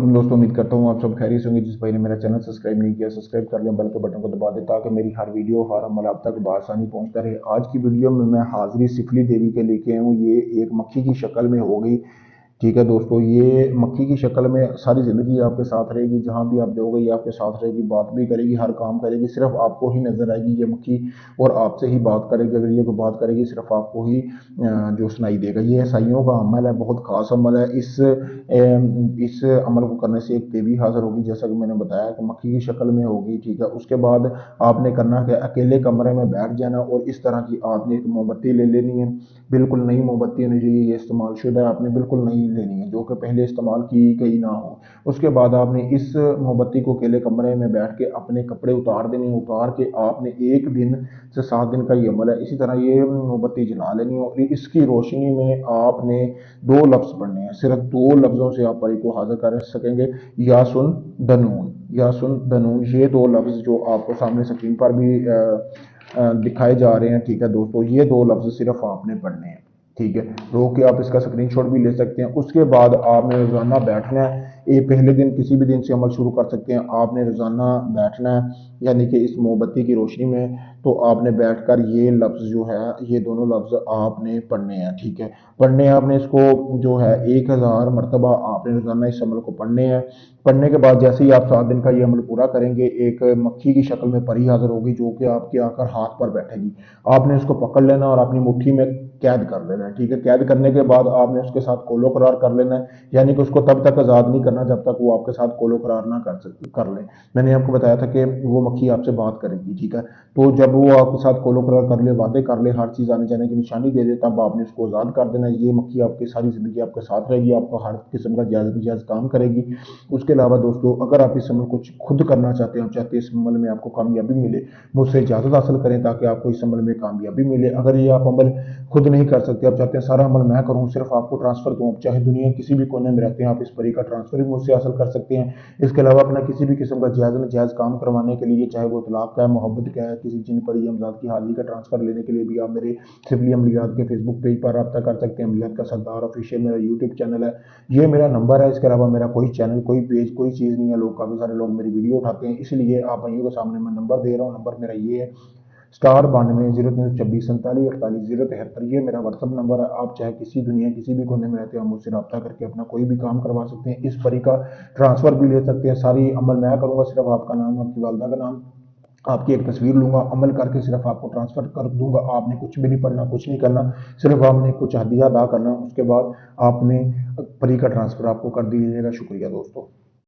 علیکم دوستوں، امید کرتا ہوں آپ سب خیریت سے ہوں گے۔ جس بھائی نے میرا چینل سبسکرائب نہیں کیا سبسکرائب کر لیں، بیل کے بٹن کو دبا دیں تاکہ میری ہر ویڈیو ہر عمل آپ تک بآسانی پہنچتا رہے۔ آج کی ویڈیو میں حاضری سفلی دیوی کے لے کے ہوں۔ یہ ایک مکھی کی شکل میں ہوگی، ٹھیک ہے دوستو۔ یہ مکھی کی شکل میں ساری زندگی آپ کے ساتھ رہے گی، جہاں بھی آپ جاؤ گے یہ آپ کے ساتھ رہے گی، بات بھی کرے گی، ہر کام کرے گی، صرف آپ کو ہی نظر آئے گی یہ مکھی، اور آپ سے ہی بات کرے گی۔ اگر یہ کوئی بات کرے گی صرف آپ کو ہی جو سنائی دے گا۔ یہ عیسائیوں کا عمل ہے، بہت خاص عمل ہے۔ اس عمل کو کرنے سے ایک دیوی حاضر ہوگی، جیسا کہ میں نے بتایا کہ مکھی کی شکل میں ہوگی، ٹھیک ہے۔ اس کے بعد آپ نے کرنا کہ اکیلے کمرے میں بیٹھ جانا، اور اس طرح کی آپ نے ایک موم بتی لے لینی ہے، بالکل نئی موم بتی ہونی چاہیے، یہ استعمال شدہ آپ نے بالکل نہیں لینی ہے، جو کہ پہلے استعمال کی گئی نہ ہو۔ اس کے بعد آپ نے اس موم بتی کو اکیلے کمرے میں بیٹھ کے اپنے کپڑے اتار دینے، اتار کے آپ نے 1 دن سے 7 دن کا یہ عمل ہے، اسی طرح یہ موم بتی جلا لینی ہے، اور اس کی روشنی میں آپ نے 2 لفظ پڑھنے ہیں، صرف 2 لفظوں سے آپ پری کو حاضر کر سکیں گے۔ یا سن دنون، یا سن دنون، یہ 2 لفظ جو آپ کو سامنے سکرین پر بھی دکھائے جا رہے ہیں، ٹھیک ہے دوستو۔ یہ 2 لفظ صرف آپ نے پڑھنے ہیں، ٹھیک ہے۔ روک کے آپ اس کا اسکرین شاٹ بھی لے سکتے ہیں۔ اس کے بعد آپ نے روزانہ بیٹھنا ہے، یہ پہلے دن کسی بھی دن سے عمل شروع کر سکتے ہیں۔ آپ نے روزانہ بیٹھنا ہے، یعنی کہ اس موم بتی کی روشنی میں، تو آپ نے بیٹھ کر یہ لفظ جو ہے، یہ دونوں لفظ آپ نے پڑھنے ہیں، ٹھیک ہے۔ پڑھنے آپ نے اس کو جو ہے 1000 مرتبہ آپ نے روزانہ اس عمل کو پڑھنے ہیں۔ پڑھنے کے بعد جیسے ہی آپ 7 دن کا یہ عمل پورا کریں گے، ایک مکھی کی شکل میں پری حاضر ہوگی، جو کہ آپ کے آ کر ہاتھ پر بیٹھے گی۔ آپ نے اس کو پکڑ لینا اور اپنی مٹھی میں قید کر لینا ہے، ٹھیک ہے۔ قید کرنے کے بعد آپ نے اس کے ساتھ کولو قرار کر لینا ہے، یعنی کہ اس کو تب تک آزاد نہیں کرنا جب تک وہ آپ کے ساتھ کولو قرار نہ کر لے۔ میں نے آپ کو بتایا تھا کہ وہ مکھی آپ سے بات کرے گی، ٹھیک ہے۔ تو جب وہ آپ کے ساتھ کولو قرار کر لے، وعدے کر لے، ہر چیز آنے جانے کی نشانی دے دے، تب آپ نے اس کو آزاد کر دینا ہے۔ یہ مکھی آپ کی ساری زندگی آپ کے ساتھ رہے گی، آپ کو ہر قسم کا جائز کام کرے گی۔ اس کے علاوہ دوستو، اگر آپ اس عمل کو خود کرنا چاہتے ہیں، آپ چاہتے ہیں اس عمل میں آپ کو کامیابی ملے، مجھ سے اجازت حاصل کریں تاکہ آپ کو اس عمل میں کامیابی ملے۔ اگر یہ آپ عمل خود نہیں کر سکتے، آپ چاہتے ہیں سارا عمل میں کروں، صرف آپ کو ٹرانسفر دوں، چاہے دنیا کسی بھی کونے میں رہتے ہیں، آپ اس پری کا ٹرانسفر بھی مجھ سے حاصل کر سکتے ہیں۔ اس کے علاوہ اپنا کسی بھی قسم کا جائز کام کروانے کے لیے، چاہے وہ طلاق کا ہے، محبت کا ہے، کسی جن پری امزاد کی حاضری کا ٹرانسفر لینے کے لیے بھی آپ میرے سفلی عملیات کے فیس بک پیج پر رابطہ کر سکتے ہیں۔ عملیات کا سردار آفیشیل میرا یوٹیوب چینل ہے، یہ میرا نمبر ہے۔ اس کے علاوہ میرا کوئی چینل، کوئی پیج، کوئی چیز نہیں ہے۔ کافی سارے لوگ میری ویڈیو اٹھاتے ہیں، اس لیے آپ بھائیوں کے سامنے میں نمبر دے رہا ہوں۔ نمبر میرا یہ ہے *92 0326 47 48 073، یہ میرا واٹس ایپ نمبر ہے۔ آپ چاہے دنیا کسی بھی کونے میں رہتے ہیں، مجھ سے رابطہ کر کے اپنا کوئی بھی کام کروا سکتے ہیں، اس پری کا ٹرانسفر بھی لے سکتے ہیں۔ ساری عمل میں کروں گا، صرف آپ کا نام، آپ کی والدہ کا نام، آپ کی ایک تصویر لوں گا، عمل کر کے صرف آپ کو ٹرانسفر کر دوں گا۔ آپ نے کچھ بھی نہیں پڑھنا، کچھ نہیں کرنا، صرف آپ نے کچھ ہدیہ ادا کرنا، اس کے بعد آپ نے پری کا ٹرانسفر آپ کو کر دیجیے گا۔ شکریہ دوستو۔